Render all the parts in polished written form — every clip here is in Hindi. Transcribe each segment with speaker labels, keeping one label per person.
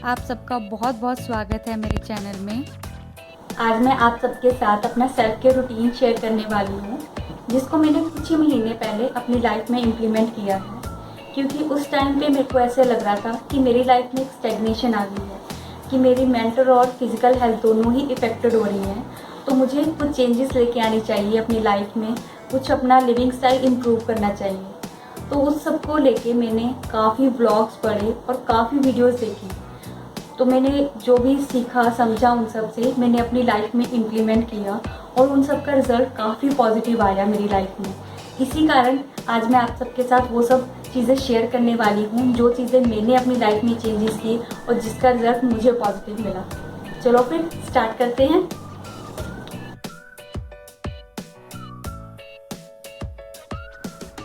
Speaker 1: आप सबका बहुत बहुत स्वागत है मेरे चैनल में।
Speaker 2: आज मैं आप सबके साथ अपना सेल्फ केयर रूटीन शेयर करने वाली हूँ, जिसको मैंने कुछ ही महीने पहले अपनी लाइफ में इम्प्लीमेंट किया है। क्योंकि उस टाइम पे मेरे को ऐसे लग रहा था कि मेरी लाइफ में एक स्टेग्नेशन आ गई है, कि मेरी मेंटल और फिजिकल हेल्थ दोनों ही इफ़ेक्टेड हो रही हैं। तो मुझे कुछ चेंजेस लेके आनी चाहिए अपनी लाइफ में, कुछ अपना लिविंग स्टाइल इम्प्रूव करना चाहिए। तो उस सब को लेके मैंने काफ़ी व्लॉग्स पढ़े और काफ़ी वीडियोज़ देखी। तो मैंने जो भी सीखा समझा उन सब से मैंने अपनी लाइफ में इम्प्लीमेंट किया और उन सब का रिज़ल्ट काफ़ी पॉजिटिव आया मेरी लाइफ में। इसी कारण आज मैं आप सबके साथ वो सब चीज़ें शेयर करने वाली हूँ, जो चीज़ें मैंने अपनी लाइफ में चेंजेस की और जिसका रिज़ल्ट मुझे पॉजिटिव मिला। चलो फिर स्टार्ट करते हैं।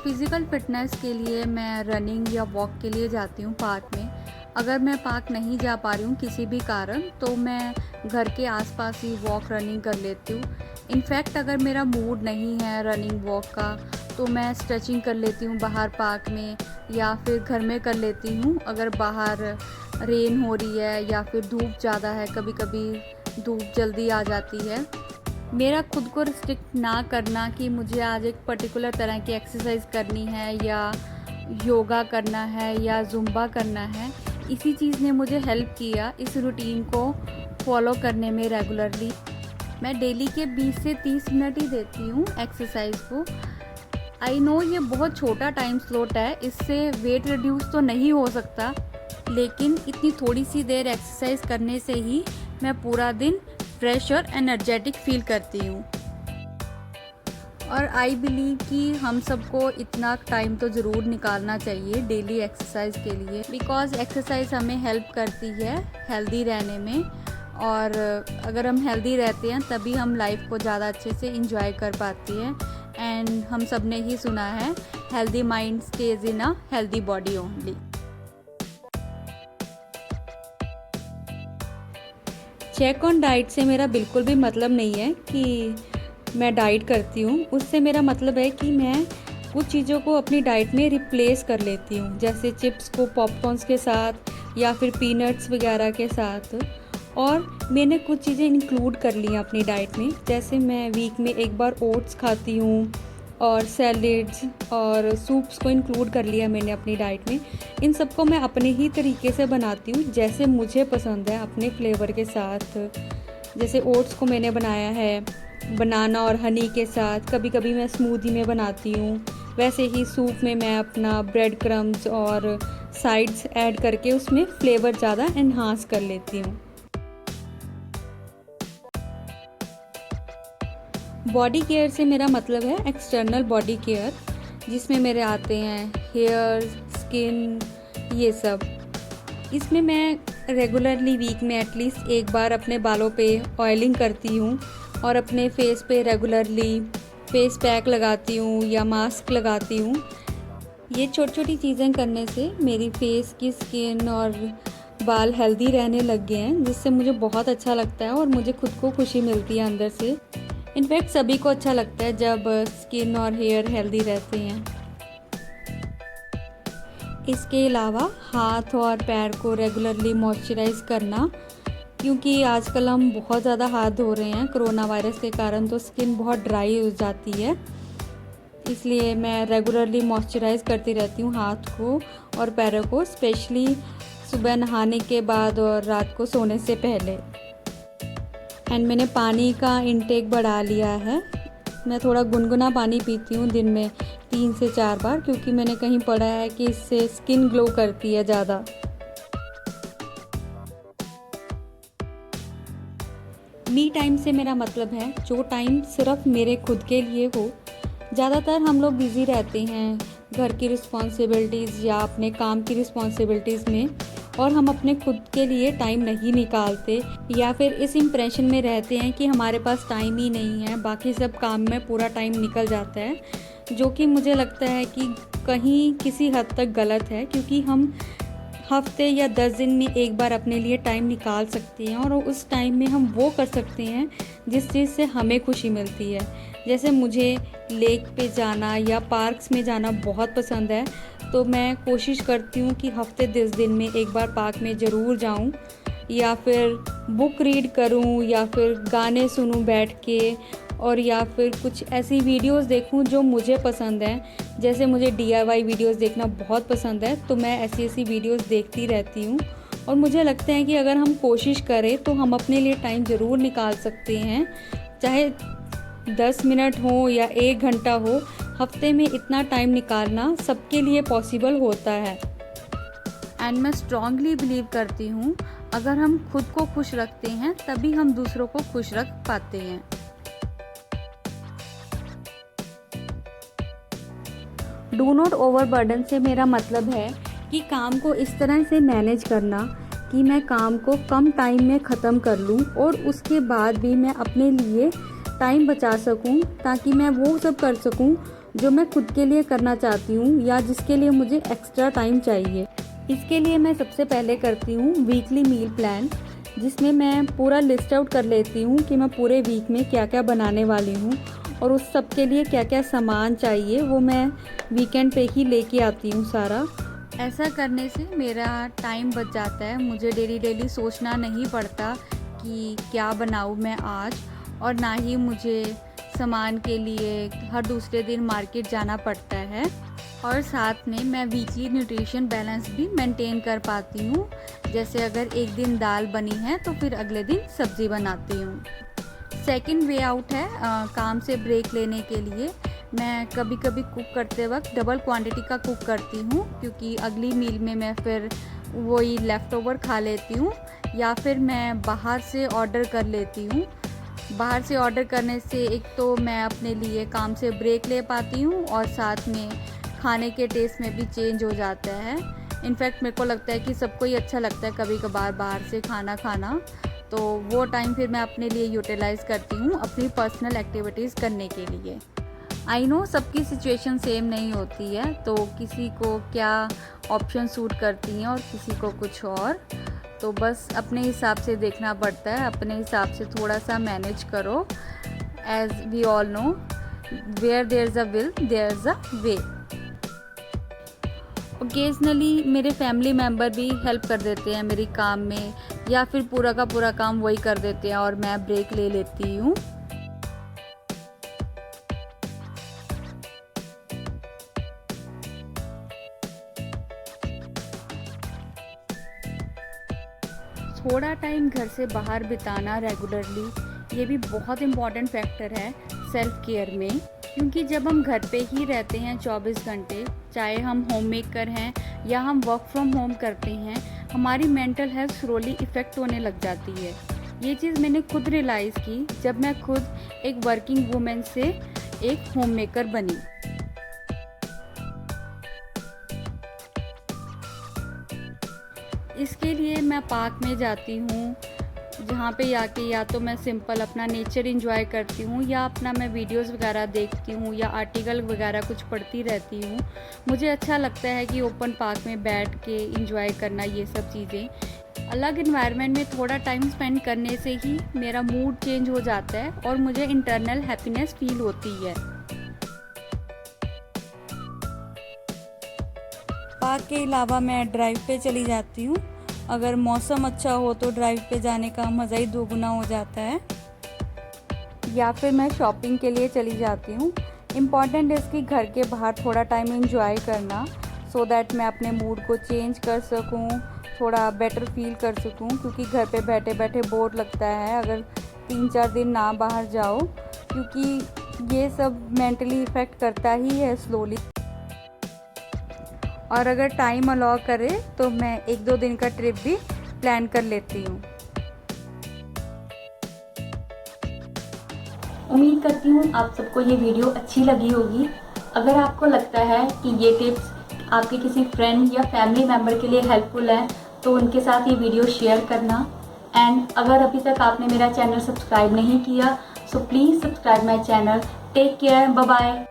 Speaker 1: फ़िज़िकल फ़िटनेस के लिए मैं रनिंग या वॉक के लिए जाती हूँ पार्क में। अगर मैं पार्क नहीं जा पा रही हूँ किसी भी कारण, तो मैं घर के आसपास ही वॉक रनिंग कर लेती हूँ। इनफैक्ट अगर मेरा मूड नहीं है रनिंग वॉक का, तो मैं स्ट्रेचिंग कर लेती हूँ बाहर पार्क में, या फिर घर में कर लेती हूँ। अगर बाहर रेन हो रही है या फिर धूप ज़्यादा है, कभी कभी धूप जल्दी आ जाती है। मेरा खुद को रिस्ट्रिक्ट ना करना कि मुझे आज एक पर्टिकुलर तरह की एक्सरसाइज करनी है, या योगा करना है, या ज़ुम्बा करना है, इसी चीज़ ने मुझे हेल्प किया इस रूटीन को फॉलो करने में रेगुलरली। मैं डेली के 20 से 30 मिनट ही देती हूँ एक्सरसाइज को। आई नो ये बहुत छोटा टाइम स्लॉट है, इससे वेट रिड्यूस तो नहीं हो सकता, लेकिन इतनी थोड़ी सी देर एक्सरसाइज करने से ही मैं पूरा दिन फ्रेश और एनर्जेटिक फील करती हूँ। और आई बिलीव कि हम सबको इतना टाइम तो ज़रूर निकालना चाहिए डेली एक्सरसाइज के लिए, बिकॉज़ एक्सरसाइज हमें हेल्प करती है हेल्दी रहने में। और अगर हम हेल्दी रहते हैं तभी हम लाइफ को ज़्यादा अच्छे से इंजॉय कर पाते हैं। एंड हम सब ने ही सुना है, healthy mind stays in a healthy body only. Check on diet से मेरा बिल्कुल भी मतलब नहीं है कि मैं डाइट करती हूँ। उससे मेरा मतलब है कि मैं कुछ चीज़ों को अपनी डाइट में रिप्लेस कर लेती हूँ, जैसे चिप्स को पॉपकॉर्न्स के साथ या फिर पीनट्स वगैरह के साथ। और मैंने कुछ चीज़ें इंक्लूड कर ली हैं अपनी डाइट में, जैसे मैं वीक में एक बार ओट्स खाती हूँ, और सैलेड्स और सूप्स को इंक्लूड कर लिया मैंने अपनी डाइट में। इन सबको मैं अपने ही तरीके से बनाती हूँ, जैसे मुझे पसंद है, अपने फ्लेवर के साथ। जैसे ओट्स को मैंने बनाया है बनाना और हनी के साथ, कभी कभी मैं स्मूदी में बनाती हूँ। वैसे ही सूप में मैं अपना ब्रेड क्रम्स और साइड्स ऐड करके उसमें फ्लेवर ज़्यादा एनहांस कर लेती हूँ। बॉडी केयर से मेरा मतलब है एक्सटर्नल बॉडी केयर, जिसमें मेरे आते हैं हेयर, स्किन, ये सब। इसमें मैं रेगुलरली वीक में एटलीस्ट एक बार अपने बालों पे ऑयलिंग करती हूँ, और अपने फेस पे रेगुलरली फेस पैक लगाती हूँ या मास्क लगाती हूँ। ये छोटी छोटी चीज़ें करने से मेरी फेस की स्किन और बाल हेल्दी रहने लग गए हैं, जिससे मुझे बहुत अच्छा लगता है और मुझे खुद को खुशी मिलती है अंदर से। इनफैक्ट सभी को अच्छा लगता है जब स्किन और हेयर हेल्दी रहते हैं। इसके अलावा हाथ और पैर को रेगुलरली मॉइस्चराइज़ करना, क्योंकि आजकल हम बहुत ज़्यादा हाथ धो रहे हैं कोरोना वायरस के कारण, तो स्किन बहुत ड्राई हो जाती है। इसलिए मैं रेगुलरली मॉइस्चराइज़ करती रहती हूँ हाथ को और पैरों को, स्पेशली सुबह नहाने के बाद और रात को सोने से पहले। एंड मैंने पानी का इंटेक बढ़ा लिया है। मैं थोड़ा गुनगुना पानी पीती हूँ दिन में 3 से 4 बार, क्योंकि मैंने कहीं पढ़ा है कि इससे स्किन ग्लो करती है ज़्यादा। मी टाइम से मेरा मतलब है जो टाइम सिर्फ मेरे खुद के लिए हो। ज़्यादातर हम लोग बिज़ी रहते हैं घर की रिस्पॉन्सिबिलिटीज़ या अपने काम की रिस्पॉन्सिबिलिटीज़ में, और हम अपने खुद के लिए टाइम नहीं निकालते, या फिर इस इम्प्रेशन में रहते हैं कि हमारे पास टाइम ही नहीं है, बाकी सब काम में पूरा टाइम निकल जाता है, जो कि मुझे लगता है कि कहीं किसी हद तक गलत है। क्योंकि हम हफ्ते या 10 दिन में एक बार अपने लिए टाइम निकाल सकते हैं और उस टाइम में हम वो कर सकते हैं जिस चीज़ से हमें खुशी मिलती है। जैसे मुझे लेक पे जाना या पार्क्स में जाना बहुत पसंद है, तो मैं कोशिश करती हूँ कि हफ्ते 10 दिन में एक बार पार्क में ज़रूर जाऊँ, या फिर बुक रीड करूँ, या फिर गाने सुनूँ बैठ के, और या फिर कुछ ऐसी वीडियोस देखूं जो मुझे पसंद हैं। जैसे मुझे DIY वीडियोस देखना बहुत पसंद है, तो मैं ऐसी वीडियोस देखती रहती हूं। और मुझे लगता है कि अगर हम कोशिश करें तो हम अपने लिए टाइम ज़रूर निकाल सकते हैं, चाहे 10 मिनट हो या 1 घंटा हो। हफ्ते में इतना टाइम निकालना सबके लिए पॉसिबल होता है। एंड मैं स्ट्रांगली बिलीव करती हूँ, अगर हम खुद को खुश रखते हैं तभी हम दूसरों को खुश रख पाते हैं। डू नॉट ओवरबर्डन से मेरा मतलब है कि काम को इस तरह से मैनेज करना कि मैं काम को कम टाइम में ख़त्म कर लूँ और उसके बाद भी मैं अपने लिए टाइम बचा सकूँ, ताकि मैं वो सब कर सकूँ जो मैं खुद के लिए करना चाहती हूँ या जिसके लिए मुझे एक्स्ट्रा टाइम चाहिए। इसके लिए मैं सबसे पहले करती हूँ वीकली मील प्लान, जिसमें मैं पूरा लिस्ट आउट कर लेती हूँ कि मैं पूरे वीक में क्या क्या बनाने वाली हूँ और उस सब के लिए क्या क्या सामान चाहिए, वो मैं वीकेंड पे ही लेके आती हूँ सारा। ऐसा करने से मेरा टाइम बच जाता है, मुझे डेली सोचना नहीं पड़ता कि क्या बनाऊँ मैं आज, और ना ही मुझे सामान के लिए हर दूसरे दिन मार्केट जाना पड़ता है। और साथ में मैं वीकली न्यूट्रिशन बैलेंस भी मेंटेन कर पाती हूँ। जैसे अगर एक दिन दाल बनी है तो फिर अगले दिन सब्ज़ी बनाती हूँ। सेकंड वे आउट है काम से ब्रेक लेने के लिए मैं कभी कभी कुक करते वक्त डबल क्वांटिटी का कुक करती हूँ, क्योंकि अगली मील में मैं फिर वही लेफ़्ट ओवर खा लेती हूँ, या फिर मैं बाहर से ऑर्डर कर लेती हूँ। बाहर से ऑर्डर करने से एक तो मैं अपने लिए काम से ब्रेक ले पाती हूँ और साथ में खाने के टेस्ट में भी चेंज हो जाता है। इनफैक्ट मेरे को लगता है कि सबको ही अच्छा लगता है कभी कभार बाहर से खाना खाना, तो वो टाइम फिर मैं अपने लिए यूटिलाइज़ करती हूँ अपनी पर्सनल एक्टिविटीज़ करने के लिए। आई नो सबकी सिचुएशन सेम नहीं होती है, तो किसी को क्या ऑप्शन सूट करती हैं और किसी को कुछ और, तो बस अपने हिसाब से देखना पड़ता है, अपने हिसाब से थोड़ा सा मैनेज करो। As we all know, where there is a will there is a way. Occasionally मेरे फैमिली मेम्बर भी हेल्प कर देते हैं मेरी काम में, या फिर पूरा का पूरा काम वही कर देते हैं और मैं ब्रेक ले लेती हूँ। थोड़ा टाइम घर से बाहर बिताना रेगुलरली, ये भी बहुत इम्पॉर्टेंट फैक्टर है सेल्फ केयर में, क्योंकि जब हम घर पे ही रहते हैं 24 घंटे, चाहे हम होम मेकर हैं या हम वर्क फ्रॉम होम करते हैं, हमारी मेंटल हेल्थ स्लोली इफ़ेक्ट होने लग जाती है। ये चीज़ मैंने खुद रियलाइज़ की जब मैं खुद एक वर्किंग वूमेन से एक होम मेकर बनी। इसके लिए मैं पार्क में जाती हूँ, जहाँ पे जाके या तो मैं सिंपल अपना नेचर एंजॉय करती हूँ, या अपना मैं वीडियोस वगैरह देखती हूँ या आर्टिकल वगैरह कुछ पढ़ती रहती हूँ। मुझे अच्छा लगता है कि ओपन पार्क में बैठ के एंजॉय करना, ये सब चीज़ें अलग इन्वायरमेंट में थोड़ा टाइम स्पेंड करने से ही मेरा मूड चेंज हो जाता है और मुझे इंटरनल हैप्पीनेस फील होती है। पार्क के अलावा मैं ड्राइव पे चली जाती हूँ। अगर मौसम अच्छा हो तो ड्राइव पे जाने का मज़ा ही दोगुना हो जाता है। या फिर मैं शॉपिंग के लिए चली जाती हूँ। इम्पॉर्टेंट है इसकी घर के बाहर थोड़ा टाइम एंजॉय करना, सो दैट मैं अपने मूड को चेंज कर सकूँ, थोड़ा बेटर फील कर सकूँ, क्योंकि घर पे बैठे बैठे बोर लगता है अगर 3-4 दिन ना बाहर जाओ, क्योंकि ये सब मेंटली इफ़ेक्ट करता ही है स्लोली। और अगर टाइम अलाउ करे तो मैं 1-2 दिन का ट्रिप भी प्लान कर लेती हूँ।
Speaker 2: उम्मीद करती हूँ आप सबको ये वीडियो अच्छी लगी होगी। अगर आपको लगता है कि ये टिप्स आपके किसी फ्रेंड या फैमिली मेम्बर के लिए हेल्पफुल है तो उनके साथ ये वीडियो शेयर करना। एंड अगर अभी तक आपने मेरा चैनल सब्सक्राइब नहीं किया so please subscribe my channel. Take care, bye bye.